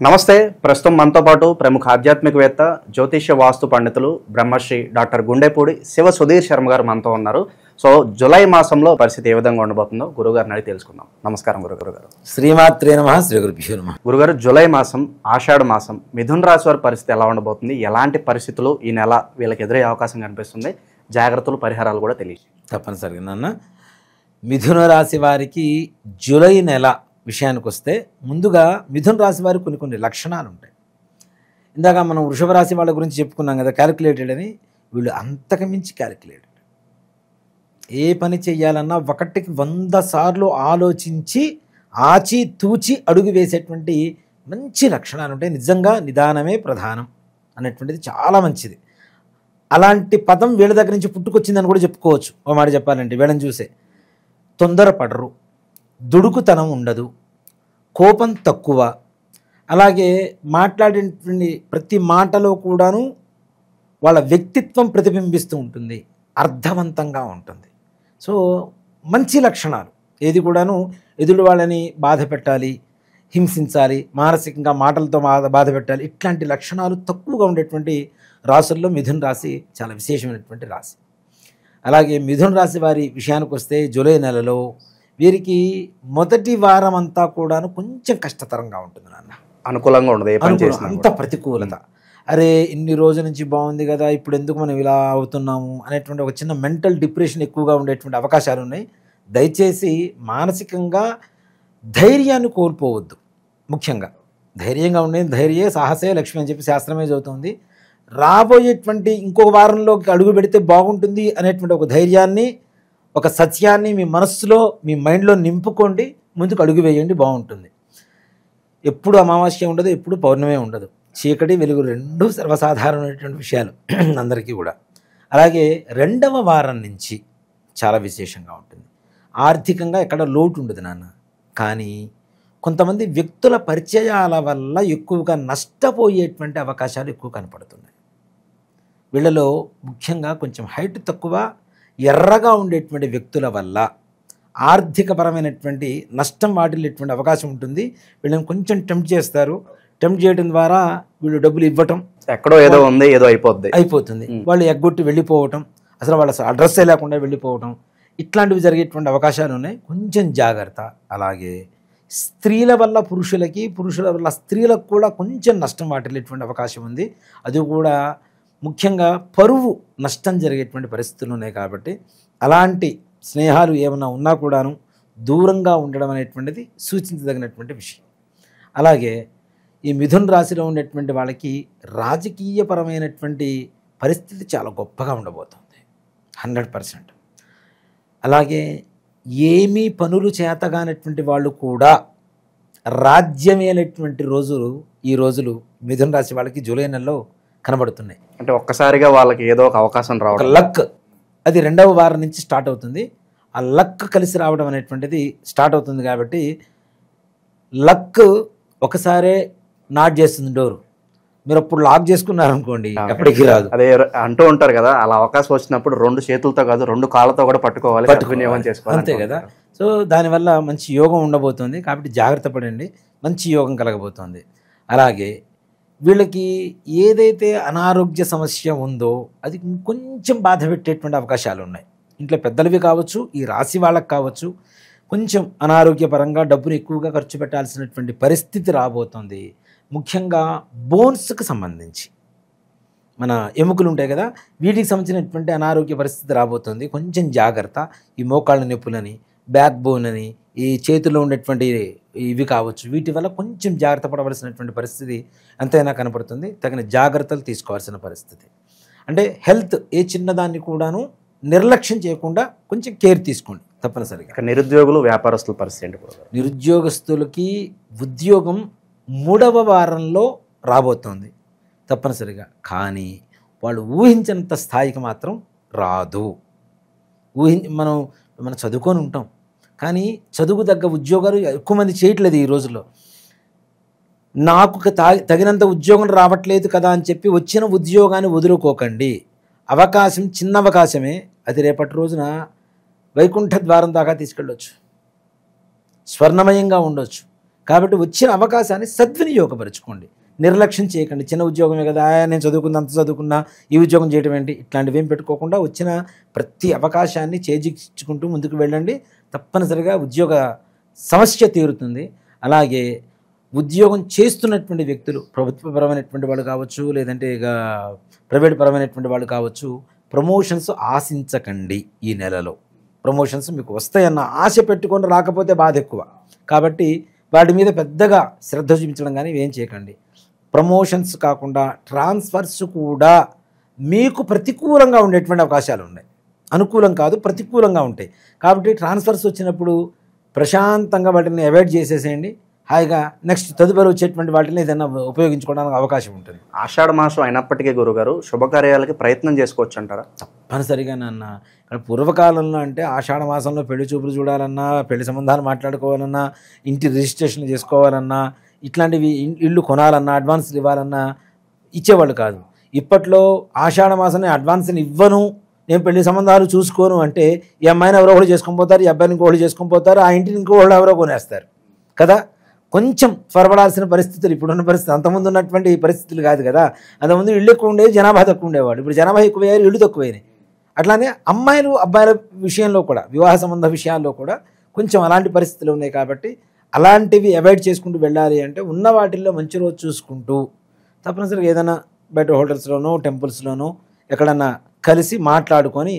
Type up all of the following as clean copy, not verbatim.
నమస్తే. ప్రస్తుతం మనతో పాటు ప్రముఖ ఆధ్యాత్మికవేత్త, జ్యోతిష్య వాస్తు పండితులు బ్రహ్మశ్రీ డాక్టర్ గుండెపూడి శివ సుధీర్ శర్మ గారు మనతో ఉన్నారు. సో జూలై మాసంలో పరిస్థితి ఏ విధంగా ఉండబోతుందో గురుగారిని అడిగి తెలుసుకుందాం. నమస్కారం గురుగారు. శ్రీమాత్రే నమః. శ్రీ గురుభ్యో నమః. గురుగారు, జూలై మాసం, ఆషాఢ మాసం, మిథున రాశి వారి పరిస్థితి ఎలా ఉండబోతుంది? ఎలాంటి పరిస్థితులు ఈ నెల వీళ్ళకి ఎదురయ్యే అవకాశం కనిపిస్తుంది? జాగ్రత్తలు, పరిహారాలు కూడా తెలియదు. తప్పనిసరిగా నాన్న, మిథున రాశి వారికి జూలై నెల విషయానికి వస్తే ముందుగా మిథున రాశి వారికి కొన్ని లక్షణాలు ఉంటాయి. ఇందాక మనం వృషభ రాశి వాళ్ళ గురించి చెప్పుకున్నాం కదా, క్యాలిక్యులేటెడ్ అని. వీళ్ళు అంతకు మించి క్యాలిక్యులేటెడ్. ఏ పని చెయ్యాలన్నా 1కి 100 సార్లు ఆలోచించి ఆచి తూచి అడుగు వేసేటువంటి మంచి లక్షణాలు ఉంటాయి. నిజంగా నిదానమే ప్రధానం అనేటువంటిది చాలా మంచిది. అలాంటి పదం వీళ్ళ దగ్గర నుంచి పుట్టుకొచ్చిందని కూడా చెప్పుకోవచ్చు. ఓ మాట చెప్పాలంటే వీళ్ళని చూసే తొందరపడరు, దుడుకుతనం ఉండదు, కోపం తక్కువ, అలాగే మాట్లాడేటువంటి ప్రతి మాటలో కూడాను వాళ్ళ వ్యక్తిత్వం ప్రతిబింబిస్తూ ఉంటుంది, అర్థవంతంగా ఉంటుంది. సో మంచి లక్షణాలు. ఏది కూడాను ఎదుటి వాళ్ళని బాధ పెట్టాలి, హింసించాలి, మానసికంగా మాటలతో బాధ పెట్టాలి, ఇట్లాంటి లక్షణాలు తక్కువగా ఉండేటువంటి రాసుల్లో మిథున రాశి చాలా విశేషమైనటువంటి రాశి. అలాగే మిథున రాశి వారి విషయానికి వస్తే జూలై నెలలో వీరికి మొదటి వారం అంతా కూడాను కొంచెం కష్టతరంగా ఉంటుంది నాన్న. అనుకూలంగా ఉండదు, అంత ప్రతికూలత. అరే ఇన్ని రోజుల నుంచి బాగుంది కదా, ఇప్పుడు ఎందుకు మనం ఇలా అవుతున్నాము అనేటువంటి ఒక చిన్న మెంటల్ డిప్రెషన్ ఎక్కువగా ఉండేటువంటి అవకాశాలు ఉన్నాయి. దయచేసి మానసికంగా ధైర్యాన్ని కోల్పోవద్దు. ముఖ్యంగా ధైర్యంగా ఉండేది ధైర్యే సాహసే లక్ష్మి అని చెప్పి శాస్త్రమే చదువుతుంది. రాబోయేటువంటి ఇంకొక వారంలోకి అడుగు పెడితే బాగుంటుంది అనేటువంటి ఒక ధైర్యాన్ని, ఒక సత్యాన్ని మీ మనస్సులో, మీ మైండ్లో నింపుకోండి. ముందుకు అడుగు వేయండి, బాగుంటుంది. ఎప్పుడు అమావాస్య ఉండదు, ఎప్పుడు పౌర్ణమే ఉండదు. చీకటి వెలుగు రెండు సర్వసాధారణమైనటువంటి విషయాలు అందరికీ కూడా. అలాగే 2వ వారం నుంచి చాలా విశేషంగా ఉంటుంది. ఆర్థికంగా ఎక్కడ లోటు ఉండదు నాన్న. కానీ కొంతమంది వ్యక్తుల పరిచయాల వల్ల ఎక్కువగా నష్టపోయేటువంటి అవకాశాలు ఎక్కువ కనపడుతున్నాయి. వీళ్ళలో ముఖ్యంగా కొంచెం హైట్ తక్కువ, ఎర్రగా ఉండేటువంటి వ్యక్తుల వల్ల ఆర్థికపరమైనటువంటి నష్టం వాటిల్లేటువంటి అవకాశం ఉంటుంది. వీళ్ళని కొంచెం టెంప్ట్ చేస్తారు. టెంప్ట్ చేయడం ద్వారా వీళ్ళు డబ్బులు ఇవ్వటం, ఎక్కడో ఏదో ఉంది, ఏదో అయిపోతుంది. వాళ్ళు ఎగ్గొట్టి వెళ్ళిపోవటం, అసలు వాళ్ళ అడ్రస్సే లేకుండా వెళ్ళిపోవటం, ఇట్లాంటివి జరిగేటువంటి అవకాశాలు ఉన్నాయి. కొంచెం జాగ్రత్త. అలాగే స్త్రీల వల్ల పురుషులకి, పురుషుల వల్ల స్త్రీలకు కూడా కొంచెం నష్టం వాటిల్లేటువంటి అవకాశం ఉంది. అది కూడా ముఖ్యంగా పరువు నష్టం జరిగేటువంటి పరిస్థితులు ఉన్నాయి. కాబట్టి అలాంటి స్నేహాలు ఏమైనా ఉన్నా కూడాను దూరంగా ఉండడం అనేటువంటిది సూచించదగినటువంటి విషయం. అలాగే ఈ మిథున రాశిలో ఉండేటువంటి వాళ్ళకి రాజకీయపరమైనటువంటి పరిస్థితి చాలా గొప్పగా ఉండబోతుంది, 100%. అలాగే ఏమీ పనులు చేతగానటువంటి వాళ్ళు కూడా రాజ్యమేలేటువంటి రోజులు ఈ రోజులు మిథున రాశి వాళ్ళకి జూలై నెలలో కనబడుతున్నాయి. అంటే ఒక్కసారిగా వాళ్ళకి ఏదో ఒక అవకాశం రావడం, లక్, అది 2వ వారం నుంచి స్టార్ట్ అవుతుంది. ఆ లక్ కలిసి రావడం అనేటువంటిది స్టార్ట్ అవుతుంది. కాబట్టి లక్ ఒకసారే నాట్ చేస్తుంది డోరు. మీరు అప్పుడు లాక్ చేసుకున్నారనుకోండి, ఎప్పటికీ రాదు. అదే అంటూ ఉంటారు కదా, అలా అవకాశం వచ్చినప్పుడు 2 చేతులతో కాదు 2 కాళ్ళతో కూడా పట్టుకోవాలి, వినియోగం చేసుకోవాలి, అంతే కదా. సో దానివల్ల మంచి యోగం ఉండబోతుంది. కాబట్టి జాగ్రత్త పడండి, మంచి యోగం కలగబోతుంది. అలాగే వీళ్ళకి ఏదైతే అనారోగ్య సమస్య ఉందో అది కొంచెం బాధ పెట్టేటువంటి అవకాశాలు ఉన్నాయి. ఇంట్లో పెద్దలవి కావచ్చు, ఈ రాశి వాళ్ళకి కావచ్చు, కొంచెం అనారోగ్యపరంగా డబ్బును ఎక్కువగా ఖర్చు పెట్టాల్సినటువంటి పరిస్థితి రాబోతుంది. ముఖ్యంగా బోన్స్కి సంబంధించి మన ఎముకలు ఉంటాయి కదా, వీటికి సంబంధించినటువంటి అనారోగ్య పరిస్థితి రాబోతుంది. కొంచెం జాగ్రత్త. ఈ మోకాళ్ళ నొప్పులని, బ్యాక్ బోన్ అని, ఈ చేతుల్లో ఉండేటువంటి ఇవి కావచ్చు, వీటి వల్ల కొంచెం జాగ్రత్త పడవలసినటువంటి పరిస్థితి ఎంతైనా కనపడుతుంది. తగిన జాగ్రత్తలు తీసుకోవాల్సిన పరిస్థితి. అంటే హెల్త్ ఏ చిన్నదాన్ని కూడాను నిర్లక్ష్యం చేయకుండా కొంచెం కేర్ తీసుకోండి తప్పనిసరిగా. నిరుద్యోగులు, వ్యాపారస్తుల పరిస్థితి ఏంటి? నిరుద్యోగస్తులకి ఉద్యోగం 3వ వారంలో రాబోతోంది తప్పనిసరిగా. కానీ వాళ్ళు ఊహించినంత స్థాయికి మాత్రం రాదు. మనం చదువుకొని ఉంటాం, కానీ చదువు తగ్గ ఉద్యోగాలు ఎక్కువ మంది చేయట్లేదు ఈ రోజుల్లో. నాకు తగినంత ఉద్యోగం రావట్లేదు కదా అని చెప్పి వచ్చిన ఉద్యోగాన్ని వదులుకోకండి. అవకాశం చిన్న అవకాశమే, అది రేపటి రోజున వైకుంఠ ద్వారం దాకా తీసుకెళ్ళొచ్చు, స్వర్ణమయంగా ఉండొచ్చు. కాబట్టి వచ్చిన అవకాశాన్ని సద్వినియోగపరచుకోండి, నిర్లక్ష్యం చేయకండి. చిన్న ఉద్యోగమే కదా, నేను చదువుకున్నా, అంత చదువుకున్నా, ఈ ఉద్యోగం చేయడం ఏంటి, ఇట్లాంటివి ఏం పెట్టుకోకుండా వచ్చిన ప్రతి అవకాశాన్ని చేజిక్కుంటూ ముందుకు వెళ్ళండి. తప్పనిసరిగా ఉద్యోగ సమస్య తీరుతుంది. అలాగే ఉద్యోగం చేస్తున్నటువంటి వ్యక్తులు, ప్రభుత్వపరమైనటువంటి వాళ్ళు కావచ్చు, లేదంటే ఇక ప్రైవేట్ పరమైనటువంటి వాళ్ళు కావచ్చు, ప్రమోషన్స్ ఆశించకండి. ఈ నెలలో ప్రమోషన్స్ మీకు వస్తాయన్న ఆశ పెట్టుకొని రాకపోతే బాధ ఎక్కువ. కాబట్టి వాటి మీద పెద్దగా శ్రద్ధ చూపించడం కానీ ఏం చేయకండి. ప్రమోషన్స్ కాకుండా ట్రాన్స్ఫర్స్ కూడా మీకు ప్రతికూలంగా ఉండేటువంటి అవకాశాలు ఉన్నాయి. అనుకూలం కాదు, ప్రతికూలంగా ఉంటాయి. కాబట్టి ట్రాన్స్ఫర్స్ వచ్చినప్పుడు ప్రశాంతంగా వాటిని అవాయిడ్ చేసేసేయండి. హాయిగా నెక్స్ట్ తదుపరి వచ్చేటువంటి వాటిని ఏదైనా ఉపయోగించుకోవడానికి అవకాశం ఉంటుంది. ఆషాఢ మాసం అయినప్పటికీ గురుగారు శుభకార్యాలకి ప్రయత్నం చేసుకోవచ్చు అంటారా? తప్పనిసరిగా నాన్న. ఇక్కడ పూర్వకాలంలో అంటే ఆషాఢ మాసంలో పెళ్లి చూపులు చూడాలన్నా, పెళ్లి సంబంధాలు మాట్లాడుకోవాలన్నా, ఇంటి రిజిస్ట్రేషన్ చేసుకోవాలన్నా, ఇట్లాంటివి ఇల్లు కొనాలన్నా, అడ్వాన్స్లు ఇవ్వాలన్నా ఇచ్చేవాళ్ళు కాదు. ఇప్పట్లో ఆషాఢ మాసాన్ని అడ్వాన్స్ని ఇవ్వను, నేను పెళ్లి సంబంధాలు చూసుకోను అంటే ఈ అమ్మాయిని ఎవరో ఒకళ్ళు చేసుకొని పోతారు, ఈ అబ్బాయిని ఇంకోళ్ళు చేసుకొని పోతారు, ఆ ఇంటిని ఇంకోళ్ళు ఎవరో కొనేస్తారు కదా. కొంచెం త్వరపడాల్సిన పరిస్థితులు ఇప్పుడున్న పరిస్థితి, అంతకుముందు ఉన్నటువంటి పరిస్థితులు కాదు కదా. అంతకుముందు ఇళ్ళు ఎక్కువ ఉండేది, జనాభా తక్కువ ఉండేవాడు. ఇప్పుడు జనాభా ఎక్కువయ్యారు, ఇళ్ళు తక్కువైనాయి. అట్లానే అమ్మాయిలు అబ్బాయిల విషయంలో కూడా, వివాహ సంబంధ విషయాల్లో కూడా కొంచెం అలాంటి పరిస్థితులు ఉన్నాయి. కాబట్టి అలాంటివి అవాయిడ్ చేసుకుంటూ వెళ్ళాలి అంటే ఉన్న వాటిల్లో మంచి రోజు చూసుకుంటూ తప్పనిసరిగా ఏదైనా బయట హోటల్స్లోనో, టెంపుల్స్లోనో ఎక్కడన్నా కలిసి మాట్లాడుకొని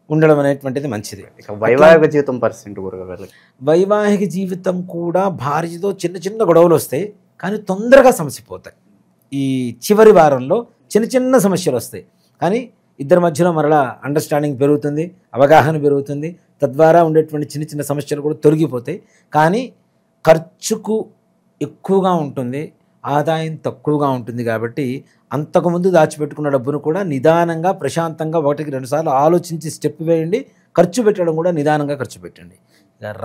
ఉండడం అనేటువంటిది మంచిది. వైవాహిక జీవితం పరిస్థితి గురుగారు, వైవాహిక జీవితం కూడా భార్యతో చిన్న చిన్న గొడవలు వస్తాయి, కానీ తొందరగా సమసిపోతాయి. ఈ చివరి వారంలో చిన్న చిన్న సమస్యలు వస్తాయి, కానీ ఇద్దరి మధ్యలో మరలా అండర్స్టాండింగ్ పెరుగుతుంది, అవగాహన పెరుగుతుంది. తద్వారా ఉండేటువంటి చిన్న చిన్న సమస్యలు కూడా తొలగిపోతాయి. కానీ ఖర్చుకు ఎక్కువగా ఉంటుంది, ఆదాయం తక్కువగా ఉంటుంది. కాబట్టి అంతకుముందు దాచిపెట్టుకున్న డబ్బును కూడా నిదానంగా, ప్రశాంతంగా 1-2 సార్లు ఆలోచించి స్టెప్ వేయండి. ఖర్చు పెట్టడం కూడా నిదానంగా ఖర్చు పెట్టండి.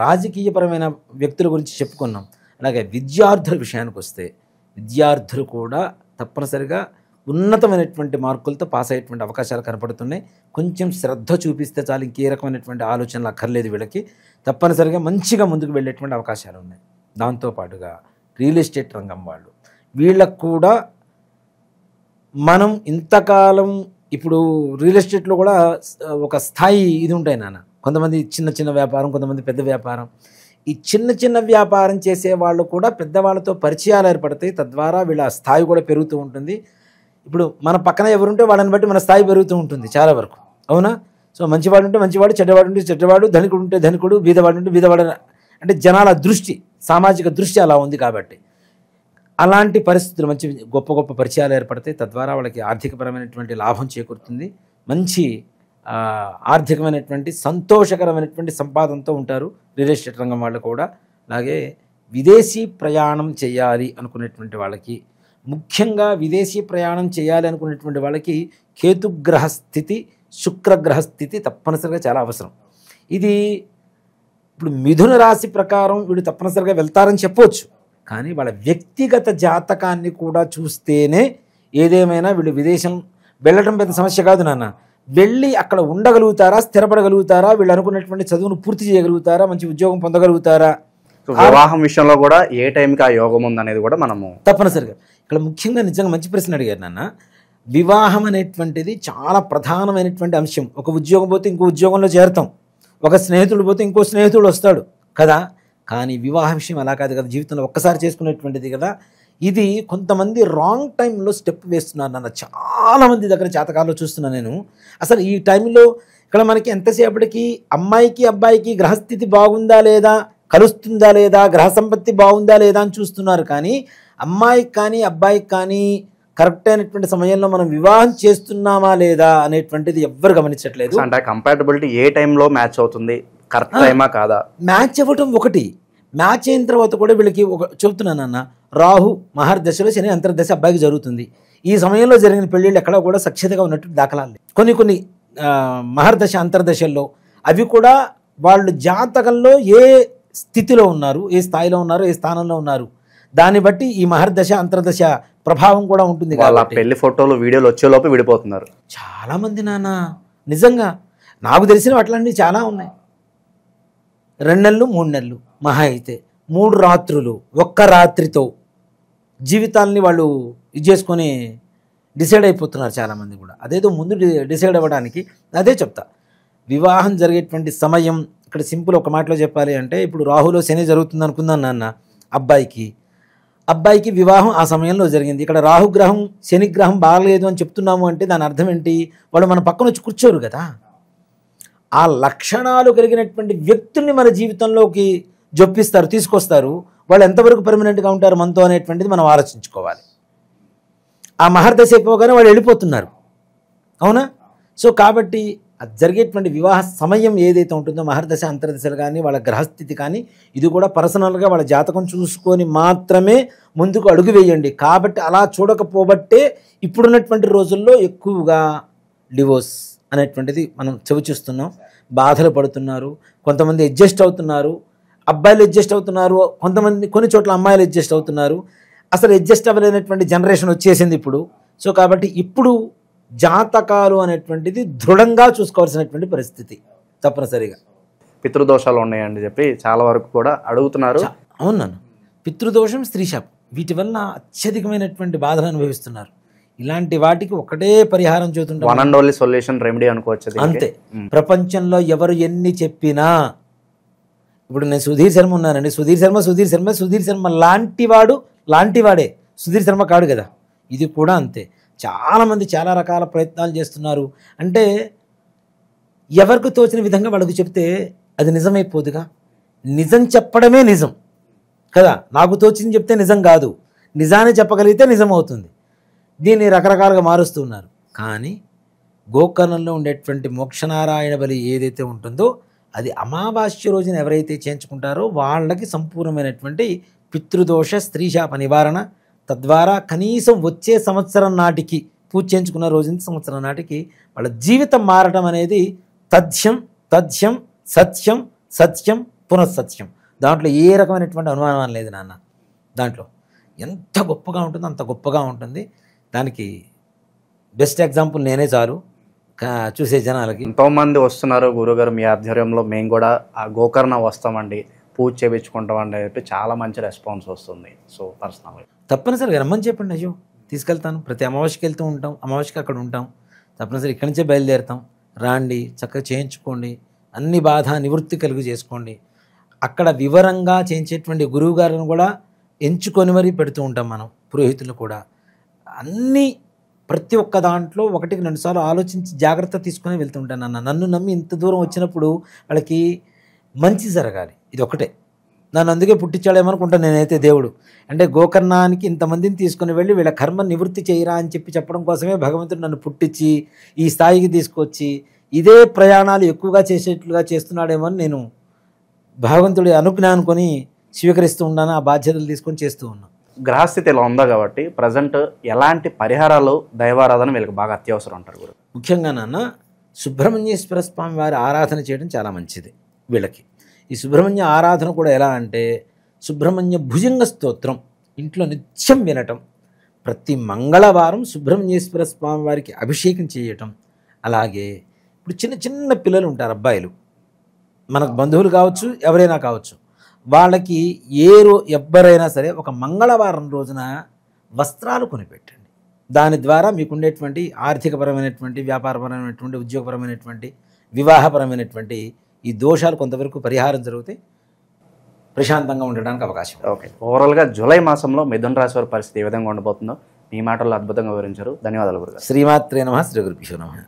రాజకీయపరమైన వ్యక్తుల గురించి చెప్పుకున్నాం. అలాగే విద్యార్థుల విషయానికి వస్తే విద్యార్థులు కూడా తప్పనిసరిగా ఉన్నతమైనటువంటి మార్కులతో పాస్ అయ్యేటువంటి అవకాశాలు కనపడుతున్నాయి. కొంచెం శ్రద్ధ చూపిస్తే చాలు, ఇంకే రకమైనటువంటి ఆలోచనలు అక్కర్లేదు వీళ్ళకి. తప్పనిసరిగా మంచిగా ముందుకు వెళ్ళేటువంటి అవకాశాలు ఉన్నాయి. దాంతోపాటుగా రియల్ ఎస్టేట్ రంగం వాళ్ళు, వీళ్ళకు కూడా మనం ఇంతకాలం ఇప్పుడు రియల్ ఎస్టేట్లో కూడా ఒక స్థాయి ఇది ఉంటాయి నాన్న. కొంతమంది చిన్న చిన్న వ్యాపారం, కొంతమంది పెద్ద వ్యాపారం. ఈ చిన్న చిన్న వ్యాపారం చేసే వాళ్ళు కూడా పెద్దవాళ్ళతో పరిచయాలు ఏర్పడతాయి. తద్వారా వీళ్ళ స్థాయి కూడా పెరుగుతూ ఉంటుంది. ఇప్పుడు మన పక్కన ఎవరుంటే వాళ్ళని బట్టి మన స్థాయి పెరుగుతూ ఉంటుంది చాలా వరకు, అవునా? సో మంచివాడు ఉంటే మంచివాడు, చెడ్డవాడు ఉంటే చెడ్డవాడు, ధనికుడు ఉంటే ధనికుడు, బీదవాడు ఉంటే బీదవాడు. అంటే జనాల దృష్టి, సామాజిక దృష్టి అలా ఉంది. కాబట్టి అలాంటి పరిస్థితులు, మంచి గొప్ప గొప్ప పరిచయాలు ఏర్పడతాయి. తద్వారా వాళ్ళకి ఆర్థికపరమైనటువంటి లాభం చేకూరుతుంది. మంచి ఆర్థికమైనటువంటి సంతోషకరమైనటువంటి సంపాదనతో ఉంటారు రియల్ ఎస్టేట్ రంగం వాళ్ళు కూడా. అలాగే విదేశీ ప్రయాణం చేయాలి అనుకునేటువంటి వాళ్ళకి, ముఖ్యంగా విదేశీ ప్రయాణం చేయాలి అనుకునేటువంటి వాళ్ళకి కేతుగ్రహ స్థితి, శుక్రగ్రహ స్థితి తప్పనిసరిగా చాలా అవసరం. ఇది ఇప్పుడు మిథున రాశి ప్రకారం వీళ్ళు తప్పనిసరిగా వెళ్తారని చెప్పవచ్చు. కానీ వాళ్ళ వ్యక్తిగత జాతకాన్ని కూడా చూస్తేనే ఏదేమైనా వీళ్ళు విదేశం వెళ్ళడం పెద్ద సమస్య కాదు నాన్న. వెళ్ళి అక్కడ ఉండగలుగుతారా, స్థిరపడగలుగుతారా, వీళ్ళు అనుకున్నటువంటి చదువును పూర్తి చేయగలుగుతారా, మంచి ఉద్యోగం పొందగలుగుతారా, వివాహం విషయంలో కూడా ఏ టైంకి ఆ యోగం ఉందనేది కూడా మనము తప్పనిసరిగా. ఇక్కడ ముఖ్యంగా నిజంగా మంచి ప్రశ్న అడిగారు నాన్న. వివాహం అనేటువంటిది చాలా ప్రధానమైనటువంటి అంశం. ఒక ఉద్యోగం పోతే ఇంకో ఉద్యోగంలో చేరతాం, ఒక స్నేహితుడు పోతే ఇంకో స్నేహితుడు వస్తాడు కదా. కానీ వివాహ విషయం అలా కాదు కదా, జీవితంలో ఒక్కసారి చేసుకునేటువంటిది కదా. ఇది కొంతమంది రాంగ్ టైంలో స్టెప్ వేస్తున్నారు నాన్న. చాలామంది దగ్గర జాతకాల్లో చూస్తున్నాను నేను. అసలు ఈ టైంలో ఇక్కడ మనకి ఎంతసేపటికి అమ్మాయికి అబ్బాయికి గ్రహస్థితి బాగుందా లేదా, కలుస్తుందా లేదా, గ్రహ సంపత్తి బాగుందా లేదా అని చూస్తున్నారు. కానీ అమ్మాయికి కానీ అబ్బాయికి కానీ కరెక్ట్ అయినటువంటి సమయంలో మనం వివాహం చేస్తున్నామా లేదా అనేటువంటిది ఎవ్వరు గమనించట్లేదు. అంటే కంపాటబిలిటీ ఏ టైంలో మ్యాచ్ అవుతుంది, కరెక్ట్ టైమా కాదా, మ్యాచ్ అవ్వటం ఒకటి. మ్యాచ్ అయిన తర్వాత కూడా వీళ్ళకి ఒక చెబుతున్నానన్న, రాహు మహర్దశలో శని అంతర్దశ అబ్బాయికి జరుగుతుంది. ఈ సమయంలో జరిగిన పెళ్ళిళ్ళు ఎక్కడా కూడా సఖ్యతగా ఉన్నట్టు దాఖలాలు. కొన్ని మహర్దశ అంతర్దశల్లో అవి కూడా వాళ్ళు జాతకంలో ఏ స్థితిలో ఉన్నారు, ఏ స్థాయిలో ఉన్నారు, ఏ స్థానంలో ఉన్నారు, దాన్ని బట్టి ఈ మహర్దశ అంతర్దశ ప్రభావం కూడా ఉంటుంది. పెళ్లి ఫోటోలు వీడియోలు వచ్చేలోపు విడిపోతున్నారు చాలామంది నాన్న. నిజంగా నాకు తెలిసినవి అట్లాంటివి చాలా ఉన్నాయి. 2 నెలలు 3 నెలలు, మహా అయితే 3 రాత్రులు ఒక్క రాత్రితో జీవితాలని వాళ్ళు ఇది చేసుకొని డిసైడ్ అయిపోతున్నారు చాలామంది కూడా. అదేదో ముందు డిసైడ్ అవ్వడానికి అదే చెప్తా. వివాహం జరిగేటువంటి సమయం ఇక్కడ సింపుల్ ఒక మాటలో చెప్పాలి అంటే, ఇప్పుడు రాహులో శని జరుగుతుంది అనుకుందాం నాన్న, అబ్బాయికి వివాహం ఆ సమయంలో జరిగింది. ఇక్కడ రాహుగ్రహం శనిగ్రహం బాగలేదు అని చెప్తున్నాము అంటే దాని అర్థం ఏంటి? వాళ్ళు మన పక్కన వచ్చి కూర్చోరు కదా. ఆ లక్షణాలు కలిగినటువంటి వ్యక్తుల్ని మన జీవితంలోకి జొప్పిస్తారు, తీసుకొస్తారు. వాళ్ళు ఎంతవరకు పర్మనెంట్గా ఉంటారు మనతో అనేటువంటిది మనం ఆలోచించుకోవాలి. ఆ మహర్దశ అయిపోగానే వాళ్ళు వెళ్ళిపోతున్నారు, అవునా? సో కాబట్టి అది జరిగేటువంటి వివాహ సమయం ఏదైతే ఉంటుందో మహర్దశ అంతర్దశలు కానీ వాళ్ళ గ్రహస్థితి కానీ ఇది కూడా పర్సనల్గా వాళ్ళ జాతకం చూసుకొని మాత్రమే ముందుకు అడుగు వేయండి. కాబట్టి అలా చూడకపోబట్టే ఇప్పుడున్నటువంటి రోజుల్లో ఎక్కువగా డివోర్స్ అనేటువంటిది మనం చవిచూస్తున్నాం. బాధలు పడుతున్నారు, కొంతమంది అడ్జస్ట్ అవుతున్నారు, అబ్బాయిలు అడ్జస్ట్ అవుతున్నారు, కొన్ని చోట్ల అమ్మాయిలు అడ్జస్ట్ అవుతున్నారు. అసలు అడ్జస్ట్ అవ్వలేనటువంటి జనరేషన్ వచ్చేసింది ఇప్పుడు. సో కాబట్టి ఇప్పుడు జాతకాలు అనేటువంటిది దృఢంగా చూసుకోవాల్సినటువంటి పరిస్థితి తప్పనిసరిగా. పితృదోషాలు ఉన్నాయని చెప్పి చాలా వరకు కూడా అడుగుతున్నారు. అవునన్నా, పితృదోషం, స్త్రీ శాపం, వీటి వల్ల అత్యధికమైనటువంటి బాధలు అనుభవిస్తున్నారు. ఇలాంటి వాటికి ఒకటే పరిహారం చూస్తుంటాం, one and only solution, remedy అనుకోవచ్చు అంతే. ప్రపంచంలో ఎవరు ఎన్ని చెప్పినా, ఇప్పుడు నేను సుధీర్ శర్మ ఉన్నానండి, సుధీర్ శర్మ లాంటివాడే సుధీర్ శర్మ కాడు కదా. ఇది కూడా అంతే. చాలామంది చాలా రకాల ప్రయత్నాలు చేస్తున్నారు. అంటే ఎవరికి తోచిన విధంగా వాళ్ళకు చెప్తే అది నిజమైపోదుగా. నిజం చెప్పడమే నిజం కదా. నాకు తోచింది చెప్తే నిజం కాదు, నిజాన్ని చెప్పగలిగితే నిజం అవుతుంది. దీన్ని రకరకాలుగా మారుస్తున్నారు. కానీ గోకర్ణంలో ఉండేటువంటి మోక్షనారాయణ బలి ఏదైతే ఉంటుందో అది అమావాస్య రోజున ఎవరైతే చేయించుకుంటారో వాళ్ళకి సంపూర్ణమైనటువంటి పితృదోష స్త్రీశాప నివారణ, తద్వారా కనీసం వచ్చే సంవత్సరం నాటికి పూజ చేయించుకున్న రోజు నుంచి సంవత్సరం నాటికి వాళ్ళ జీవితం మారటం అనేది తథ్యం తథ్యం సత్యం సత్యం పునఃసత్యం. దాంట్లో ఏ రకమైనటువంటి అనుమానం లేదు నాన్న. దాంట్లో ఎంత గొప్పగా ఉంటుందో అంత గొప్పగా ఉంటుంది. దానికి బెస్ట్ ఎగ్జాంపుల్ నేనే చాలు చూసే జనాలకి. ఎంతోమంది వస్తున్నారు గురుగారు మీ ఆధ్వర్యంలో, మేము కూడా ఆ గోకర్ణ వస్తామండి, పూజ చేయించుకుంటామండి అని చెప్పి చాలా మంచి రెస్పాన్స్ వస్తుంది. సో పర్సనల్గా తప్పనిసరిగా రమ్మని చెప్పండి, అయ్యో తీసుకెళ్తాను. ప్రతి అమావాస్యకి వెళ్తూ ఉంటాం, అమావాస్యకి అక్కడ ఉంటాం, తప్పనిసరి ఇక్కడి నుంచే బయలుదేరుతాం. రాండి, చక్కగా చేయించుకోండి, అన్ని బాధ నివృత్తి కలుగు చేసుకోండి. అక్కడ వివరంగా చేయించేటువంటి గురువు గారిని కూడా ఎంచుకొని మరీ పెడుతూ ఉంటాం మనం, పురోహితులు కూడా. అన్నీ ప్రతి ఒక్క దాంట్లో 1-2 సార్లు ఆలోచించి జాగ్రత్త తీసుకొని వెళ్తుంటాను అన్న. నన్ను నమ్మి ఇంత దూరం వచ్చినప్పుడు వాళ్ళకి మంచి జరగాలి, ఇది ఒకటే. నన్ను అందుకే పుట్టించాడేమనుకుంటాను నేనైతే దేవుడు. అంటే గోకర్ణానికి ఇంతమందిని తీసుకుని వెళ్ళి వీళ్ళ కర్మ నివృత్తి చేయరా అని చెప్పడం కోసమే భగవంతుడు నన్ను పుట్టించి ఈ స్థాయికి తీసుకొచ్చి ఇదే ప్రయాణాలు ఎక్కువగా చేసేట్లుగా చేస్తున్నాడేమో అని నేను భగవంతుడి అనుజ్ఞ అనుకొని స్వీకరిస్తూ ఉన్నాను. ఆ బాధ్యతలు తీసుకొని చేస్తూ ఉన్నాను. గ్రహస్థితి ఇలా ఉందా కాబట్టి ప్రజెంట్ ఎలాంటి పరిహారాలు, దైవారాధన వీళ్ళకి బాగా అత్యవసరం అంటారు గురు? ముఖ్యంగా నాన్న సుబ్రహ్మణ్యేశ్వర స్వామి వారి ఆరాధన చేయడం చాలా మంచిది వీళ్ళకి. ఈ సుబ్రహ్మణ్య ఆరాధన కూడా ఎలా అంటే సుబ్రహ్మణ్య భుజంగ స్తోత్రం ఇంట్లో నిత్యం వినటం, ప్రతి మంగళవారం సుబ్రహ్మణ్యేశ్వర స్వామి వారికి అభిషేకం చేయటం. అలాగే ఇప్పుడు చిన్న చిన్న పిల్లలు ఉంటారు, అబ్బాయిలు, మనకు బంధువులు కావచ్చు, ఎవరైనా కావచ్చు, వాళ్ళకి ఎవ్వరైనా సరే ఒక మంగళవారం రోజున వస్త్రాలు కొనిపెట్టండి. దాని ద్వారా మీకు ఉండేటువంటి ఆర్థికపరమైనటువంటి, వ్యాపారపరమైనటువంటి, ఉద్యోగపరమైనటువంటి, వివాహపరమైనటువంటి ఈ దోషాలు కొంతవరకు పరిహారం జరిగితే ప్రశాంతంగా ఉండడానికి అవకాశం. ఓకే, ఓవరాల్గా జూలై మాసంలో మిథున రాశి వారి పరిస్థితి ఏ విధంగా ఉండబోతుందో మీ మాటల్లో అద్భుతంగా వివరించారు. ధన్యవాదాలు గురుగారు. శ్రీమాత్రే నమః. శ్రీ గురుభ్యో నమః.